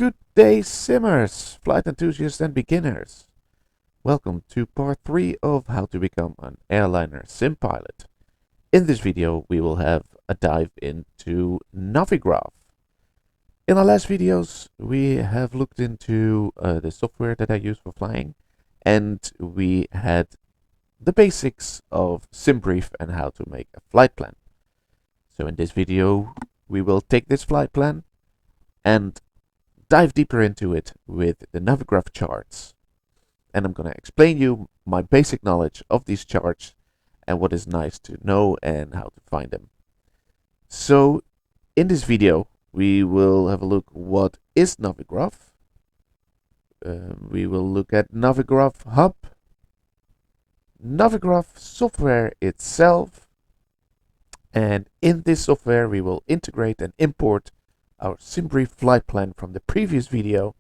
Good day, simmers, flight enthusiasts and beginners. Welcome to part 3 of how to become an Airliner Simpilot. In this video we will have a dive into Navigraph. In our last videos we have looked into the software that I use for flying, and we had the basics of Simbrief and how to make a flight plan. So in this video we will take this flight plan and dive deeper into it with the Navigraph charts. And I'm going to explain you my basic knowledge of these charts and what is nice to know and how to find them. So in this video we will have a look what is Navigraph. We will look at Navigraph Hub, Navigraph software itself, and in this software we will integrate and import our Simbrief flight plan from the previous video.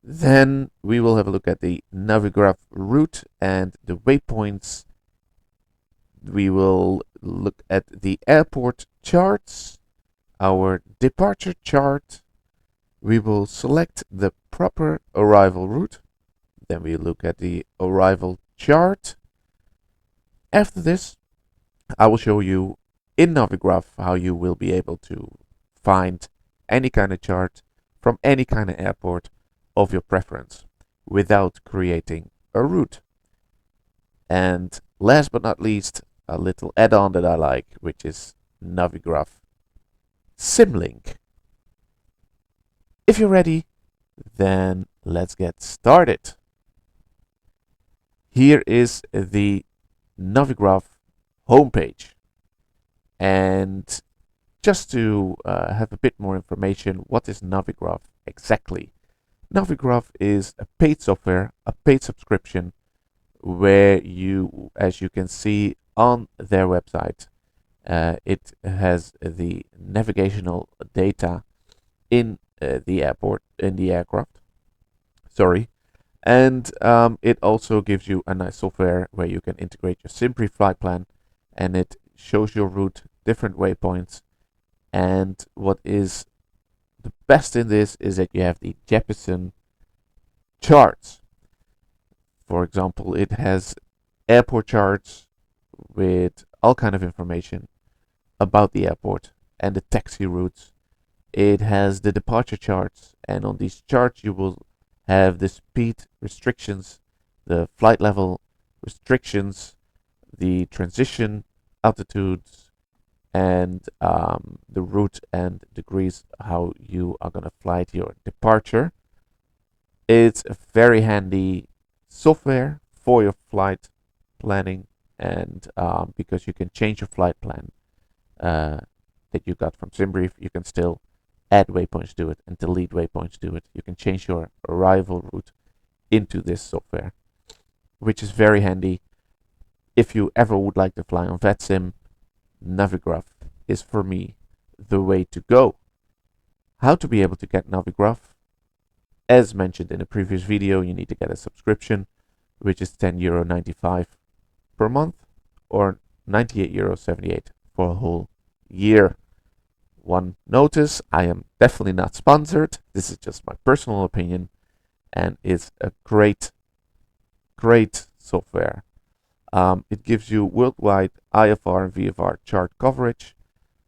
Then we will have a look at the Navigraph route and the waypoints. We will look at the airport charts, our departure chart. We will select the proper arrival route. Then we look at the arrival chart. After this, I will show you in Navigraph how you will be able to find any kind of chart from any kind of airport of your preference without creating a route. And last but not least, a little add-on that I like, which is Navigraph Simlink. If you're ready, then let's get started. Here is the Navigraph homepage, and just to have a bit more information, what is Navigraph exactly? Navigraph is a paid software, a paid subscription, where you, as you can see on their website, it has the navigational data in the airport, in the aircraft. Sorry. And it also gives you a nice software where you can integrate your Simbrief flight plan, and it shows your route, different waypoints. And what is the best in this is that you have the Jeppesen charts. For example, it has airport charts with all kind of information about the airport and the taxi routes. It has the departure charts, and on these charts you will have the speed restrictions, the flight level restrictions, the transition altitudes, and the route and degrees how you are going to fly to your departure. It's a very handy software for your flight planning, and because you can change your flight plan that you got from Simbrief, you can still add waypoints to it and delete waypoints to it. You can change your arrival route into this software, which is very handy. If you ever would like to fly on VetSim, Navigraph is for me the way to go. How to be able to get Navigraph? As mentioned in the previous video, you need to get a subscription, which is €10.95 per month or €98.78 for a whole year. One notice, I am definitely not sponsored. This is just my personal opinion, and it's a great software. It gives you worldwide IFR and VFR chart coverage,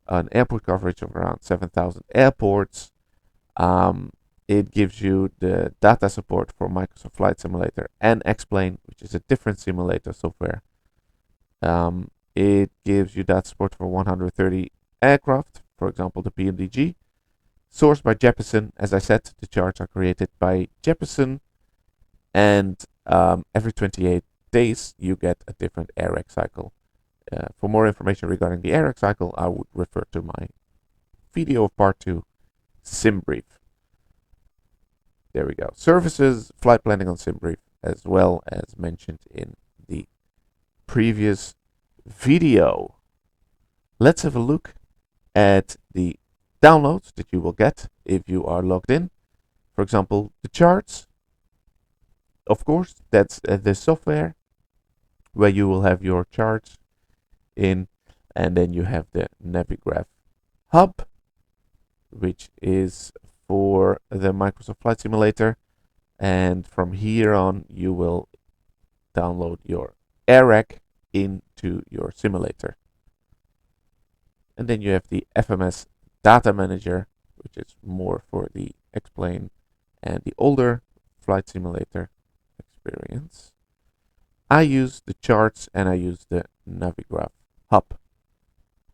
an airport coverage of around 7,000 airports. It gives you the data support for Microsoft Flight Simulator and X-Plane, which is a different simulator software. It gives you data support for 130 aircraft, for example the PMDG. Sourced by Jeppesen. As I said, the charts are created by Jeppesen, and every 28 days you get a different AirX cycle. For more information regarding the AirX cycle, I would refer to my video of part 2, Simbrief. There we go. Services, flight planning on Simbrief, as well as mentioned in the previous video. Let's have a look at the downloads that you will get if you are logged in. For example, the charts. Of course, that's the software where you will have your charts in, and then you have the Navigraph Hub, which is for the Microsoft Flight Simulator, and from here on you will download your AirRack into your simulator. And then you have the FMS Data Manager, which is more for the explain and the older flight simulator experience. I use the charts and I use the Navigraph Hub.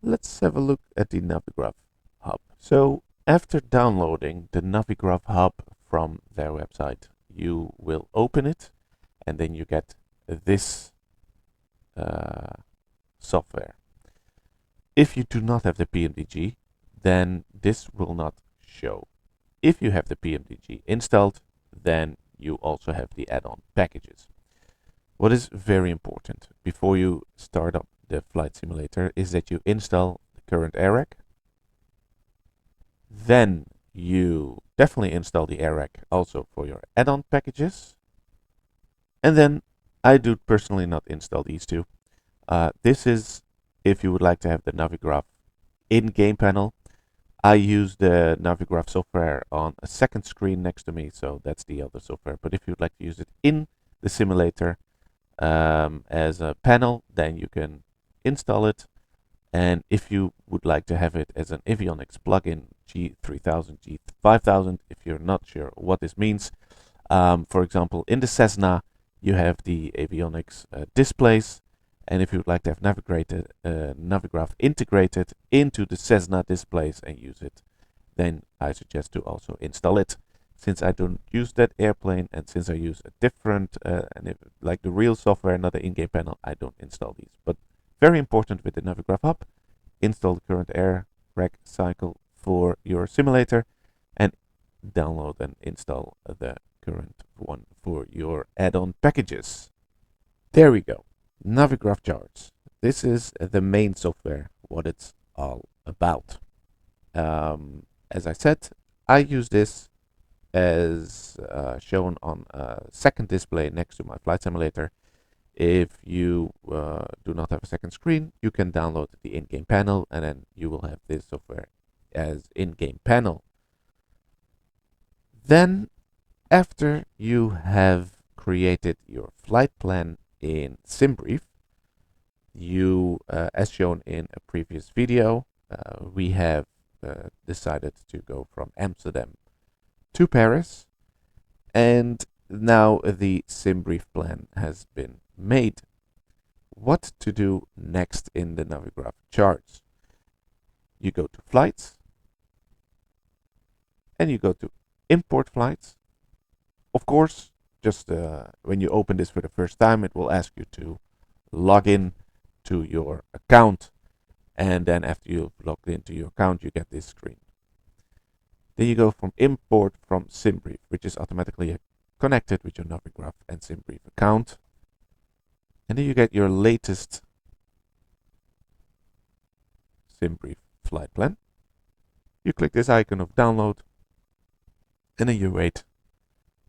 Let's have a look at the Navigraph Hub. So after downloading the Navigraph Hub from their website, you will open it and then you get this software. If you do not have the PMDG, then this will not show. If you have the PMDG installed, then you also have the add-on packages. What is very important before you start up the flight simulator is that you install the current AirRack. Then you definitely install the AirRack also for your add-on packages. And then I do personally not install these two. This is if you would like to have the Navigraph in-game panel. I use the Navigraph software on a second screen next to me, so that's the other software. But if you'd like to use it in the simulator as a panel, then you can install it. And if you would like to have it as an avionics plugin, G3000, G5000, if you're not sure what this means, for example, in the Cessna, you have the avionics displays. And if you would like to have Navigraph integrated into the Cessna displays and use it, then I suggest to also install it. Since I don't use that airplane and since I use a different, like the real software, not the in-game panel, I don't install these. But very important with the Navigraph Hub, install the current AirRack cycle for your simulator and download and install the current one for your add-on packages. There we go. Navigraph charts. This is the main software, what it's all about. As I said, I use this as shown on a second display next to my flight simulator. If you do not have a second screen, you can download the in-game panel and then you will have this software as in-game panel. Then after you have created your flight plan in Simbrief, you, as shown in a previous video, we have decided to go from Amsterdam to Paris, and now the Simbrief plan has been made. What to do next in the Navigraph charts? You go to flights and you go to import flights. Of course, just when you open this for the first time, it will ask you to log in to your account. And then after you've logged into your account, you get this screen. Then you go from import from Simbrief, which is automatically connected with your Navigraph and Simbrief account. And then you get your latest Simbrief flight plan. You click this icon of download and then you wait,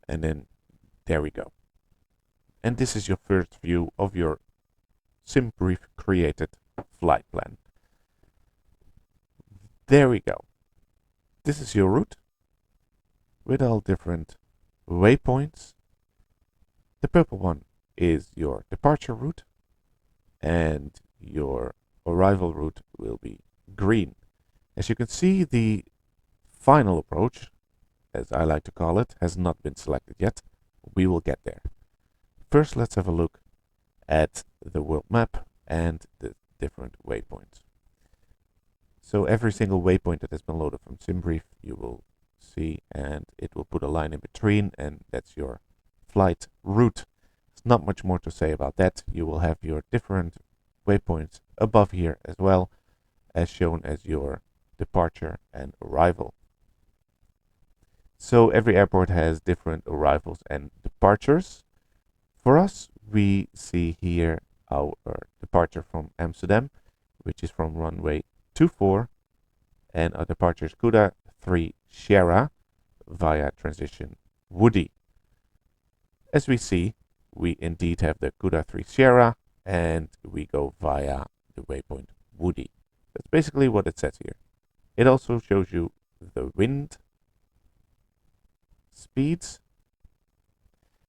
and then there we go. And this is your first view of your Simbrief created flight plan. There we go. This is your route with all different waypoints. The purple one is your departure route and your arrival route will be green. As you can see, the final approach, as I like to call it, has not been selected yet. We will get there. First, let's have a look at the world map and the different waypoints. So every single waypoint that has been loaded from Simbrief, you will see, and it will put a line in between, and that's your flight route. There's not much more to say about that. You will have your different waypoints above here as well, as shown as your departure and arrival. So every airport has different arrivals and departures. For us, we see here our departure from Amsterdam, which is from runway 24, and our departure is Cuda 3 Sierra via transition Woody. As we see, we indeed have the Cuda 3 Sierra, and we go via the waypoint Woody. That's basically what it says here. It also shows you the wind speeds.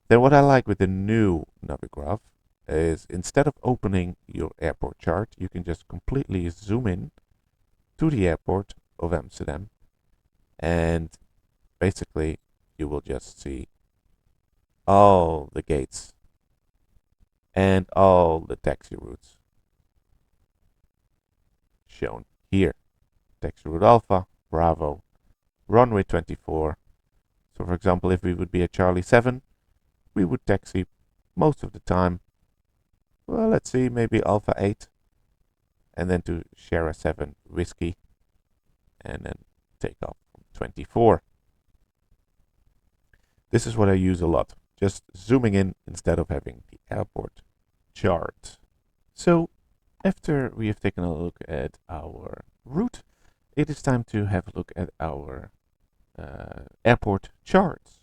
Then what I like with the new Navigraph is instead of opening your airport chart, you can just completely zoom in to the airport of Amsterdam, and basically you will just see all the gates and all the taxi routes shown here. Taxi route Alpha, Bravo, runway 24. So for example, if we would be at Charlie 7, we would taxi most of the time, well, let's see, maybe Alpha 8, and then to Sierra 7 Whiskey, and then take off from 24. This is what I use a lot, just zooming in instead of having the airport chart. So after we have taken a look at our route, it is time to have a look at our airport charts.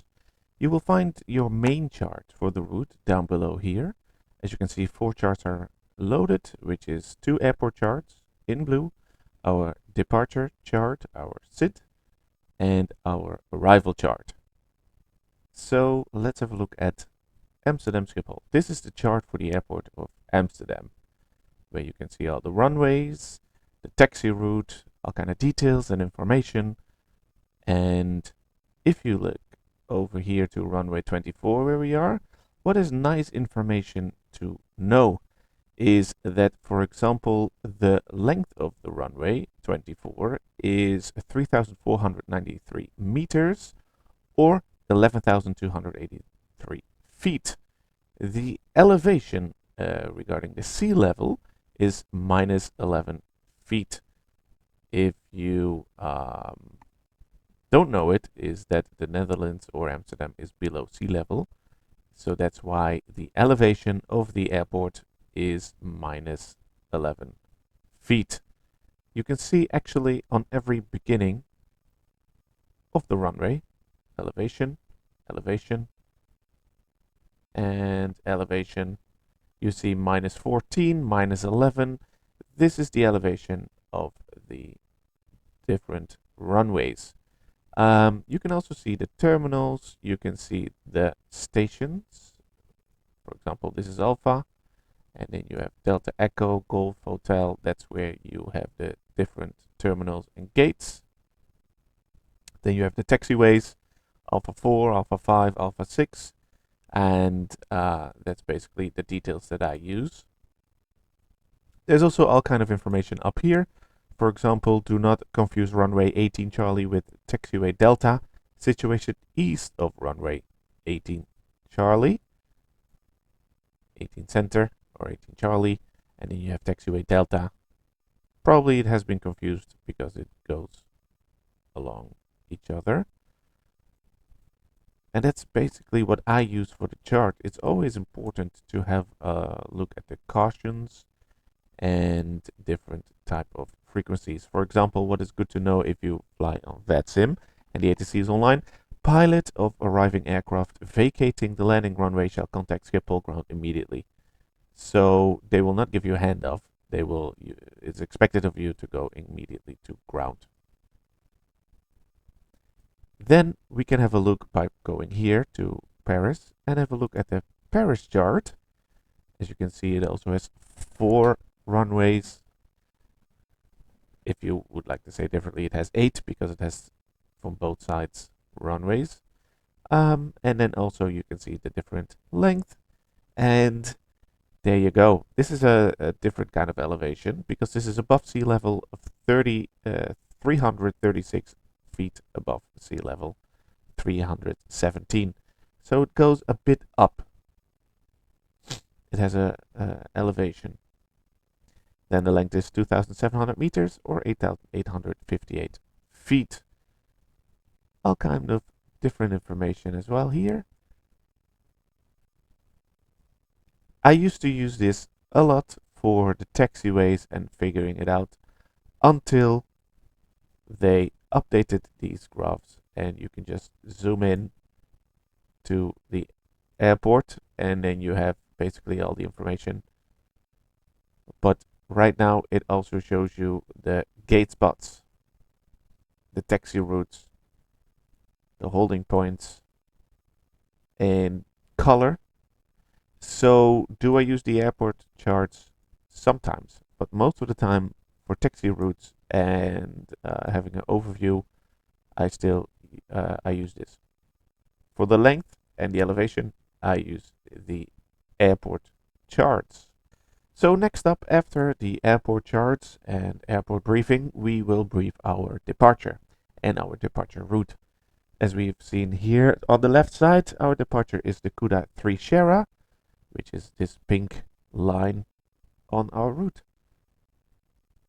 You will find your main chart for the route down below here. As you can see, 4 charts are loaded, which is 2 airport charts in blue, our departure chart, our SID, and our arrival chart. So let's have a look at Amsterdam Schiphol. This is the chart for the airport of Amsterdam, where you can see all the runways, the taxi route, all kind of details and information. And if you look over here to runway 24 where we are, what is nice information to know is that, for example, the length of the runway 24 is 3,493 meters or 11,283 feet. The elevation regarding the sea level is minus 11 feet. If you don't know it, is that the Netherlands or Amsterdam is below sea level. So that's why the elevation of the airport is minus 11 feet. You can see actually on every beginning of the runway, elevation, elevation, and elevation. You see minus 14, minus 11. This is the elevation of the different runways. You can also see the terminals. You can see the stations. For example, this is Alpha. And then you have Delta Echo, Golf Hotel. That's where you have the different terminals and gates. Then you have the taxiways, Alpha 4, Alpha 5, Alpha 6. And that's basically the details that I use. There's also all kind of information up here. For example, do not confuse runway 18 Charlie with taxiway Delta, situated east of runway 18 Charlie, 18 Center or 18 Charlie, and then you have taxiway Delta. Probably it has been confused because it goes along each other. And that's basically what I use for the chart. It's always important to have a look at the cautions and different type of frequencies. For example, what is good to know if you fly on VATSIM and the ATC is online, pilot of arriving aircraft vacating the landing runway shall contact Schiphol ground immediately. So they will not give you a handoff. They will. It's expected of you to go immediately to ground. Then we can have a look by going here to Paris and have a look at the Paris chart. As you can see, it also has 4 runways. If you would like to say differently, it has 8 because it has from both sides runways. And then also you can see the different length. And there you go. This is a different kind of elevation because this is above sea level of 336 feet above sea level, 317. So it goes a bit up. It has a elevation. Then the length is 2,700 meters or 8,858 feet. All kind of different information as well here. I used to use this a lot for the taxiways and figuring it out until they updated these graphs and you can just zoom in to the airport and then you have basically all the information. But right now it also shows you the gate spots, the taxi routes, the holding points, in color. So do I use the airport charts? Sometimes, but most of the time for taxi routes and having an overview, I use this. For the length and the elevation, I use the airport charts. So next up, after the airport charts and airport briefing, we will brief our departure and our departure route. As we've seen here on the left side, our departure is the Kuda 3 Shera, which is this pink line on our route.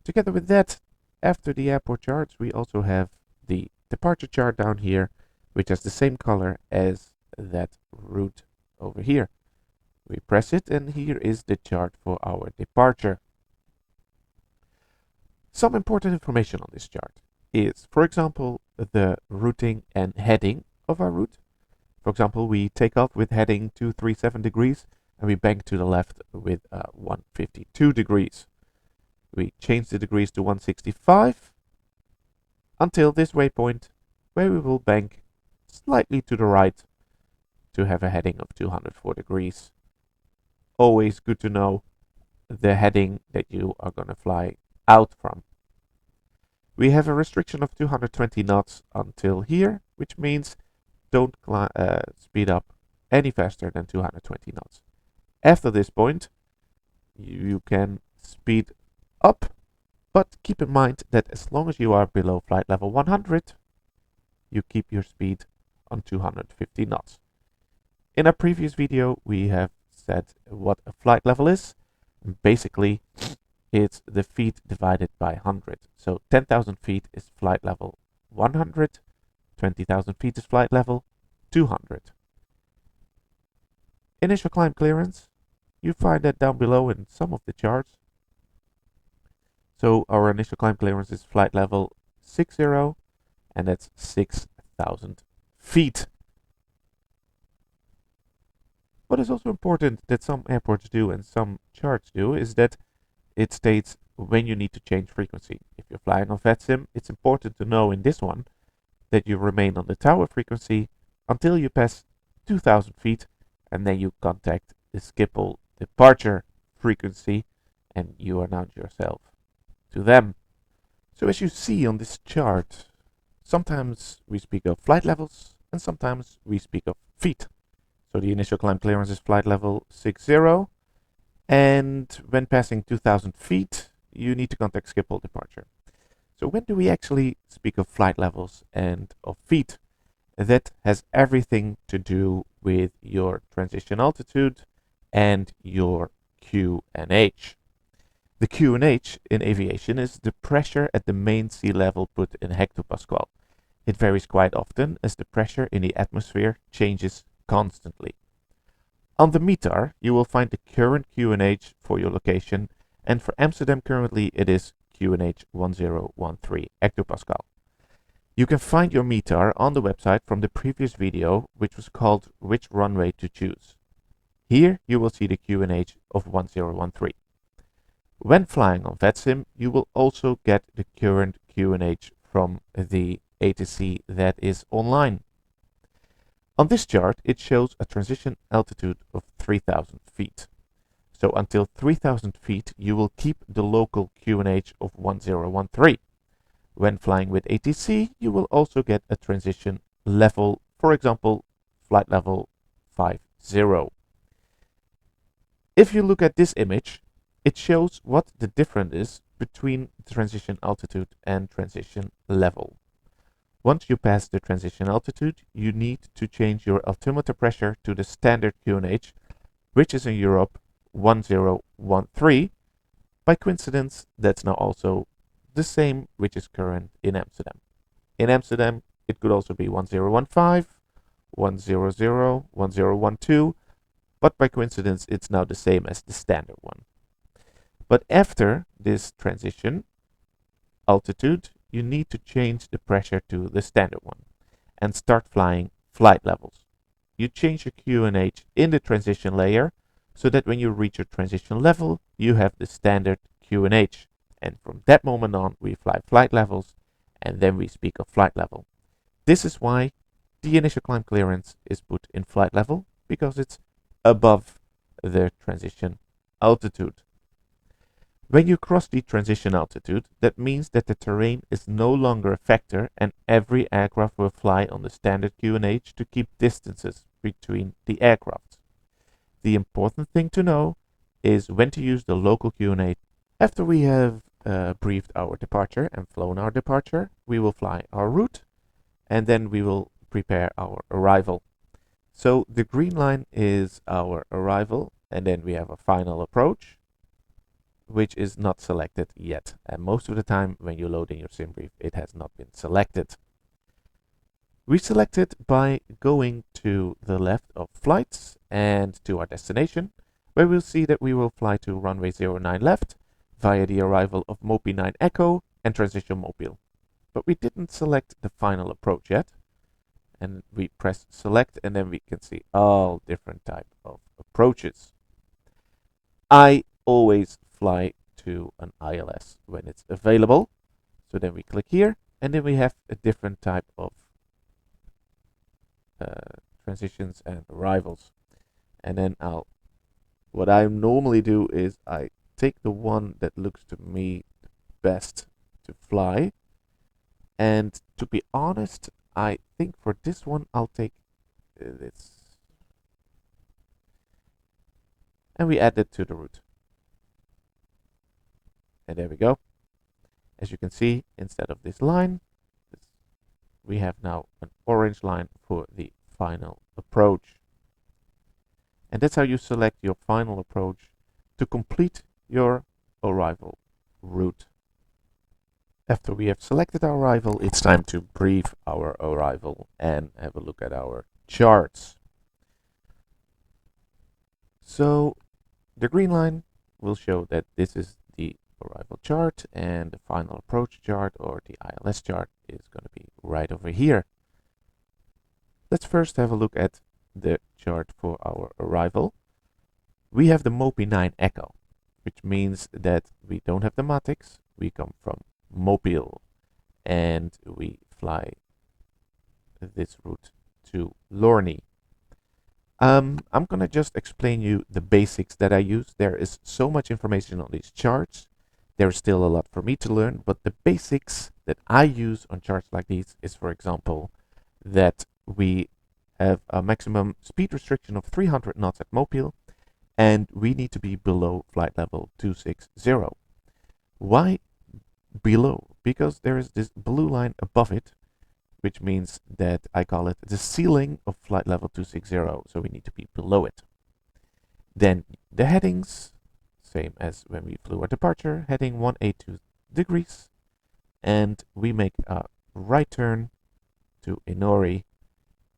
Together with that, after the airport charts, we also have the departure chart down here, which has the same color as that route over here. We press it, and here is the chart for our departure. Some important information on this chart is, for example, the routing and heading of our route. For example, we take off with heading 237 degrees, and we bank to the left with 152 degrees. We change the degrees to 165 until this waypoint, where we will bank slightly to the right to have a heading of 204 degrees. Always good to know the heading that you are going to fly out from. We have a restriction of 220 knots until here, which means don't speed up any faster than 220 knots. After this point, you can speed up, but keep in mind that as long as you are below flight level 100, you keep your speed on 250 knots. In a previous video, we have said what a flight level is. Basically, it's the feet divided by 100. So 10,000 feet is flight level 100, 20,000 feet is flight level 200. Initial climb clearance, you find that down below in some of the charts. So our initial climb clearance is flight level 60, and that's 6,000 feet. What is also important that some airports do and some charts do is that it states when you need to change frequency. If you're flying on VetSim, it's important to know in this one that you remain on the tower frequency until you pass 2,000 feet, and then you contact the Schiphol departure frequency and you announce yourself to them. So as you see on this chart, sometimes we speak of flight levels and sometimes we speak of feet. So the initial climb clearance is flight level 60, and when passing 2,000 feet, you need to contact Schiphol departure. So when do we actually speak of flight levels and of feet? That has everything to do with your transition altitude and your QNH. The QNH in aviation is the pressure at the main sea level put in hectopascal. It varies quite often as the pressure in the atmosphere changes constantly. On the METAR, you will find the current QNH for your location, and for Amsterdam currently it is QNH 1013 hectopascal. You can find your METAR on the website from the previous video, which was called Which Runway to Choose. Here you will see the QNH of 1013. When flying on VetSim, you will also get the current QNH from the ATC that is online. On this chart, it shows a transition altitude of 3,000 feet. So until 3,000 feet, you will keep the local QNH of 1013. When flying with ATC, you will also get a transition level, for example, flight level 50. If you look at this image, it shows what the difference is between transition altitude and transition level. Once you pass the transition altitude, you need to change your altimeter pressure to the standard QNH, which is in Europe 1013. By coincidence, that's now also the same which is current in Amsterdam. In Amsterdam, it could also be 1015, 100, 1012, but by coincidence, it's now the same as the standard one. But after this transition altitude, you need to change the pressure to the standard one and start flying flight levels. You change your QNH in the transition layer so that when you reach your transition level, you have the standard QNH. And from that moment on, we fly flight levels, and then we speak of flight level. This is why The initial climb clearance is put in flight level because it's above the transition altitude. When you cross the transition altitude, that means that the terrain is no longer a factor and every aircraft will fly on the standard QNH to keep distances between the aircraft. The important thing to know is when to use the local QNH. After we have briefed our departure and flown our departure, we will fly our route and then we will prepare our arrival. So the green line is our arrival and then we have a final approach, which is not selected yet. And most of the time when you load in your Simbrief, it has not been selected. We select it by going to the left of flights and to our destination, where we'll see that we will fly to runway 09 left via the arrival of Mopi 9 Echo and transition Mobile. But we didn't select the final approach yet. And we press select and then we can see all different types of approaches. I always fly to an ILS when it's available. So then we click here and then we have a different type of transitions and arrivals. And then what I normally do is I take the one that looks to me best to fly. And to be honest, I think for this one I'll take this. And we add it to the route. And there we go. As you can see, instead of this line, we have now an orange line for the final approach. And that's how you select your final approach to complete your arrival route. After we have selected our arrival, it's time to brief our arrival and have a look at our charts. So the green line will show that this is the arrival chart and the final approach chart or the ILS chart is going to be right over here. Let's first have a look at the chart for our arrival. We have the Mopi 9 Echo, which means that we don't have the Matics. We come from Mobile and we fly this route to Lorne. I'm gonna just explain you the basics that I use. There is so much information on these charts. There's still a lot for me to learn, but the basics that I use on charts like these is, for example, that we have a maximum speed restriction of 300 knots at Mobile and we need to be below flight level 260. Why below? Because there is this blue line above it, which means that I call it the ceiling of flight level 260, so we need to be below it. Then the headings, same as when we flew our departure, heading 182 degrees, and we make a right turn to Inori,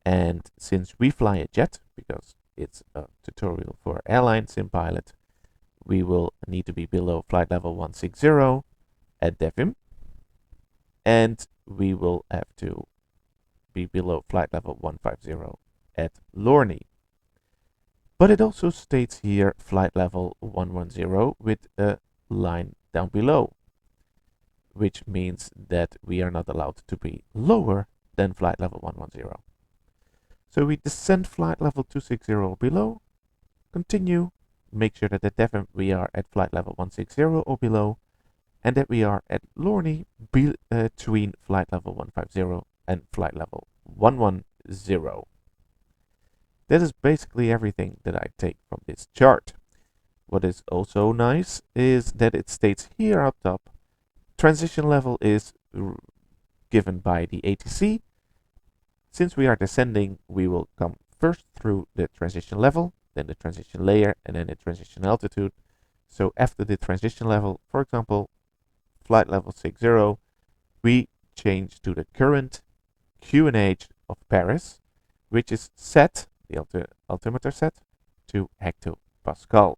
and since we fly a jet, because it's a tutorial for Airliner Simpilot, we will need to be below flight level 160 at Devim, and we will have to be below flight level 150 at Lorne. But it also states here flight level 110 with a line down below, which means that we are not allowed to be lower than flight level 110. So we descend flight level 260 below, continue, make sure that at Devon we are at flight level 160 or below, and that we are at Lorne between flight level 150 and flight level 110. That is basically everything that I take from this chart. What is also nice is that it states here up top, transition level is given by the ATC. Since we are descending, we will come first through the transition level, then the transition layer, and then the transition altitude. So after the transition level, for example, flight level 60, we change to the current QNH of Paris, which is set, the altimeter set, to hectopascal,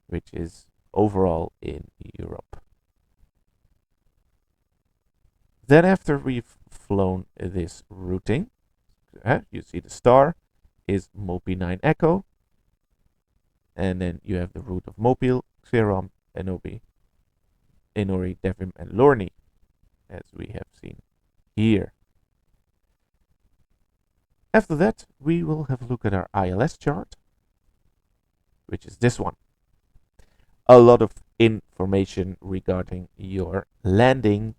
which is overall in Europe. Then after we've flown this routing, you see the star is Mopi 9 Echo, and then you have the route of Mobile, Xerom, Enobi, Inori, Devim, and Lorne, as we have seen here. After that, we will have a look at our ILS chart, which is this one. A lot of information regarding your landing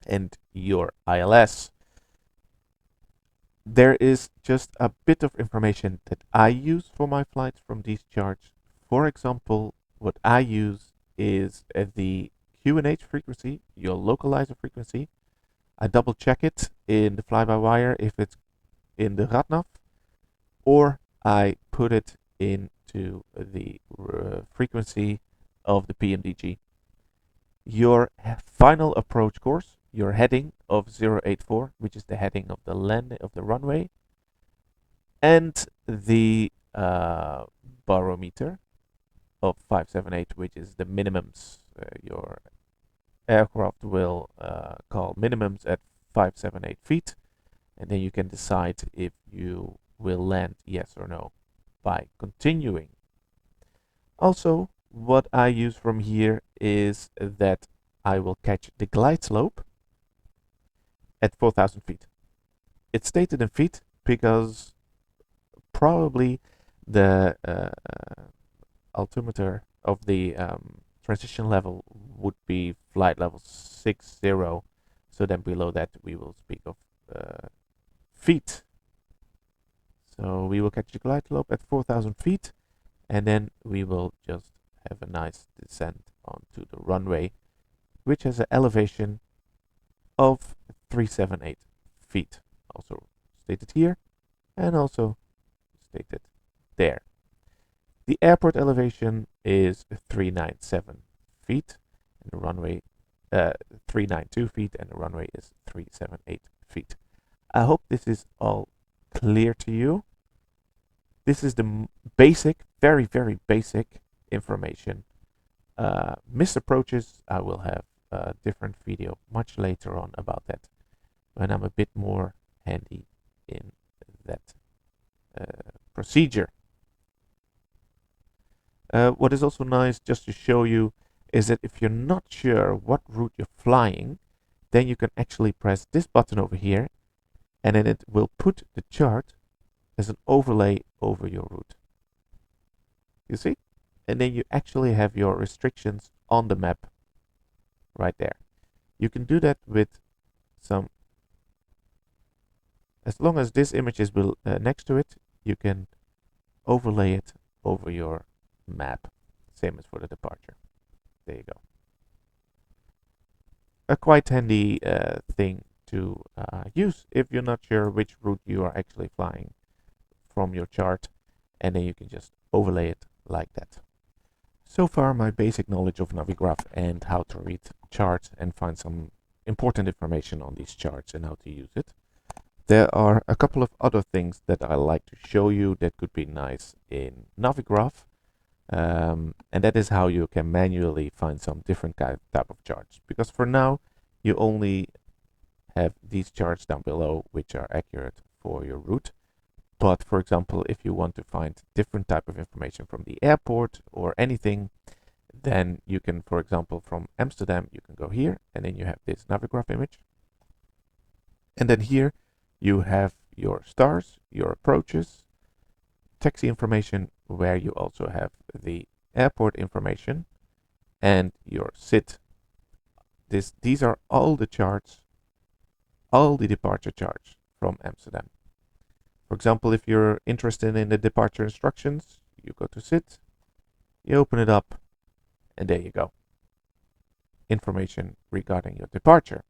and your ILS. There is just a bit of information that I use for my flights from these charts. For example, what I use is the QNH frequency, your localizer frequency. I double check it in the fly-by-wire if it's in the RADNAV, or I put it into the frequency of the PMDG. Your final approach course, your heading of 084, which is the heading of the runway, and the barometer of 578, which is the minimums your aircraft will call minimums at 578 feet, and then you can decide if you will land yes or no by continuing. Also, what I use from here is that I will catch the glide slope at 4,000 feet. It's stated in feet because probably the altimeter of the transition level would be flight level 60. So then below that we will speak of feet. So we will catch the glide slope at 4,000 feet, and then we will just have a nice descent onto the runway, which has an elevation of 378 feet. Also stated here and also stated there. The airport elevation is 397 feet, and the runway 392 feet, and the runway is 378 feet. I hope this is all clear to you. This is the basic, very, very basic information. Missed approaches, I will have a different video much later on about that, when I'm a bit more handy in that procedure. What is also nice, just to show you, is that if you're not sure what route you're flying, then you can actually press this button over here, and then it will put the chart as an overlay over your route. You see? And then you actually have your restrictions on the map right there. You can do that with some, as long as this image is next to it, you can overlay it over your map. Same as for the departure. There you go. A quite handy thing to use if you're not sure which route you are actually flying from your chart, and then you can just overlay it like that. So far, my basic knowledge of Navigraph and how to read charts and find some important information on these charts and how to use it. There are a couple of other things that I like to show you that could be nice in Navigraph, and that is how you can manually find some different type of charts. Because for now, you only have these charts down below, which are accurate for your route. But for example, if you want to find different type of information from the airport or anything, then you can, for example, from Amsterdam, you can go here, and then you have this Navigraph image. And then here you have your stars, your approaches, taxi information, where you also have the airport information and your SIT. These are all the charts, all the departure charts from Amsterdam. For example, if you're interested in the departure instructions, you go to SIT, you open it up, and there you go. Information regarding your departure.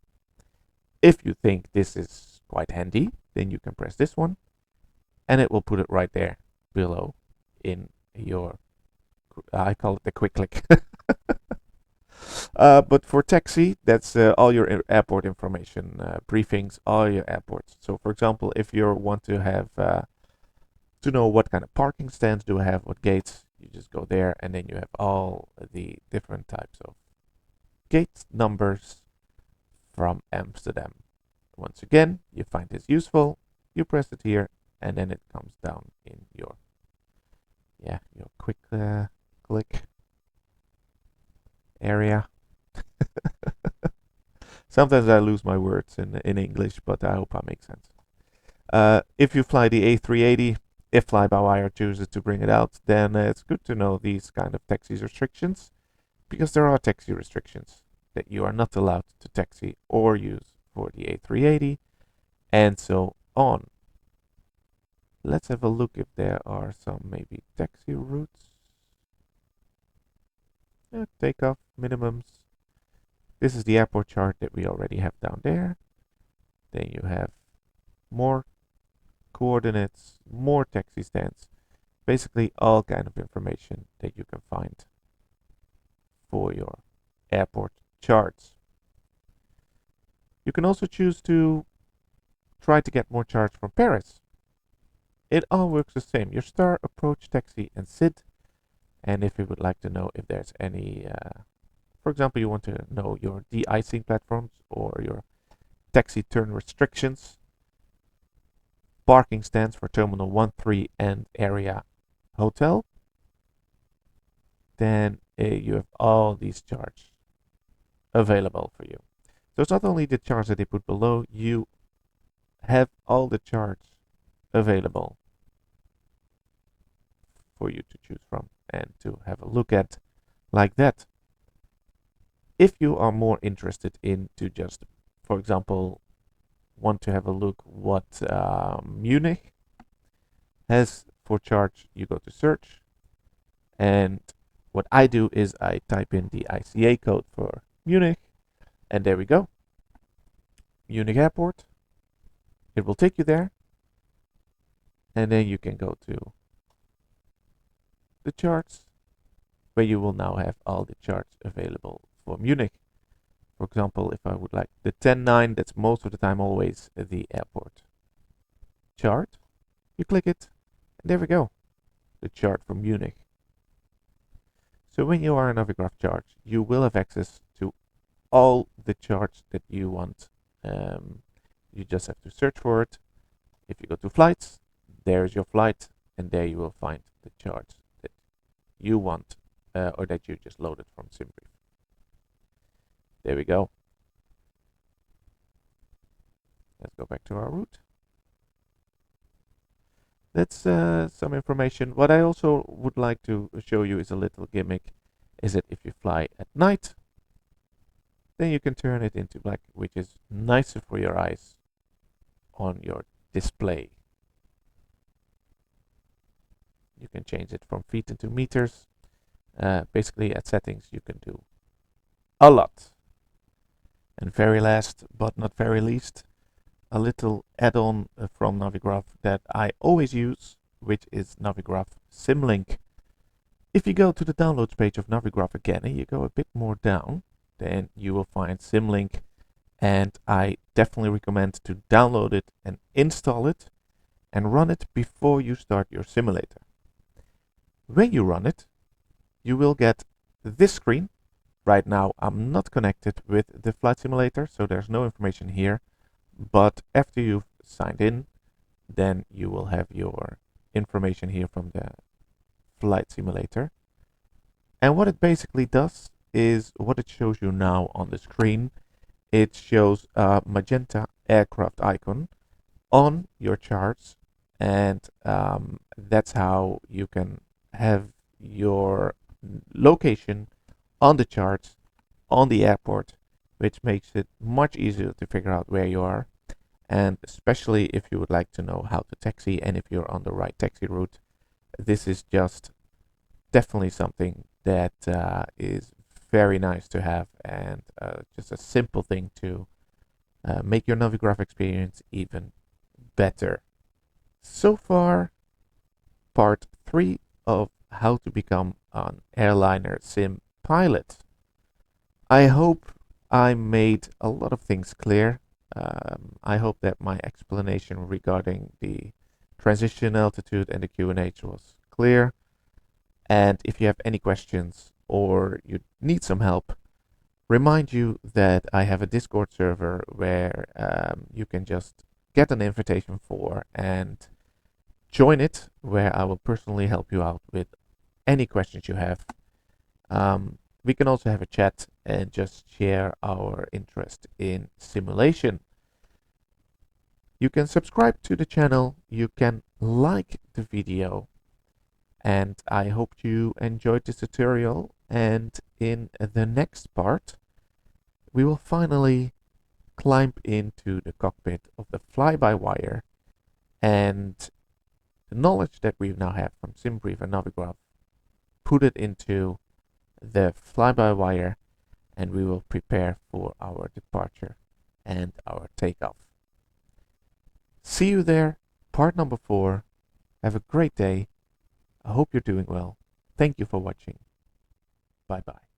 If you think this is quite handy, then you can press this one, and it will put it right there below in your, I call it the quick click. But for taxi, that's all your airport information, briefings, all your airports. So for example, if you want to have to know what kind of parking stands do I have, what gates, you just go there, and then you have all the different types of gate numbers from Amsterdam. Once again, you find this useful, you press it here, and then it comes down in your quick click area. Sometimes I lose my words in English, but I hope I make sense. If you fly the A380, if fly-by-wire chooses to bring it out, then it's good to know these kind of taxi restrictions, because there are taxi restrictions that you are not allowed to taxi or use for the A380, and so on. Let's have a look if there are some maybe taxi routes. Takeoff minimums. This is the airport chart that we already have down there. Then you have more coordinates, more taxi stands, basically all kind of information that you can find for your airport charts. You can also choose to try to get more charts from Paris. It all works the same. Your star, approach, taxi, and sit. And if you would like to know if there's any, for example, you want to know your de-icing platforms or your taxi turn restrictions, parking stands for Terminal 1, 3 and Area Hotel, then you have all these charts available for you. So it's not only the charts that they put below, you have all the charts available for you to choose from and to have a look at like that. If you are more interested in to just, for example, want to have a look what Munich has for charts, you go to search, and what I do is I type in the ICA code for Munich, and there we go. Munich Airport. It will take you there, and then you can go to the charts, where you will now have all the charts available for Munich. For example, if I would like the 10-9, that's most of the time always the airport chart. You click it, and there we go, the chart from Munich. So when you are in Navigraph charts, you will have access to all the charts that you want. You just have to search for it. If you go to flights, there's your flight, and there you will find the charts that you want or that you just loaded from Simbrief. There we go. Let's go back to our route. That's some information. What I also would like to show you is a little gimmick. Is that if you fly at night, then you can turn it into black, which is nicer for your eyes on your display. You can change it from feet into meters. Basically, at settings, you can do a lot. And very last, but not very least, a little add-on from Navigraph that I always use, which is Navigraph Simlink. If you go to the downloads page of Navigraph again, and you go a bit more down, then you will find Simlink, and I definitely recommend to download it and install it and run it before you start your simulator. When you run it, you will get this screen. Right now I'm not connected with the flight simulator, so there's no information here, but after you've signed in, then you will have your information here from the flight simulator. And what it basically does is what it shows you now on the screen. It shows a magenta aircraft icon on your charts, and that's how you can have your location on the charts on the airport, which makes it much easier to figure out where you are, and especially if you would like to know how to taxi and if you're on the right taxi route. This is just definitely something that is very nice to have, and just a simple thing to make your Navigraph experience even better. So far, part 3 of how to become an Airliner Sim pilot. I hope I made a lot of things clear. I hope that my explanation regarding the transition altitude and the QNH was clear. And if you have any questions or you need some help, remind you that I have a Discord server where you can just get an invitation for and join it, where I will personally help you out with any questions you have. We can also have a chat and just share our interest in simulation. You can subscribe to the channel, you can like the video, and I hope you enjoyed this tutorial. And in the next part, we will finally climb into the cockpit of the fly-by-wire, and the knowledge that we now have from Simbrief and Navigraph, put it into the fly-by-wire, and we will prepare for our departure and our takeoff. See you there, part number 4. Have a great day. I hope you're doing well. Thank you for watching. Bye bye.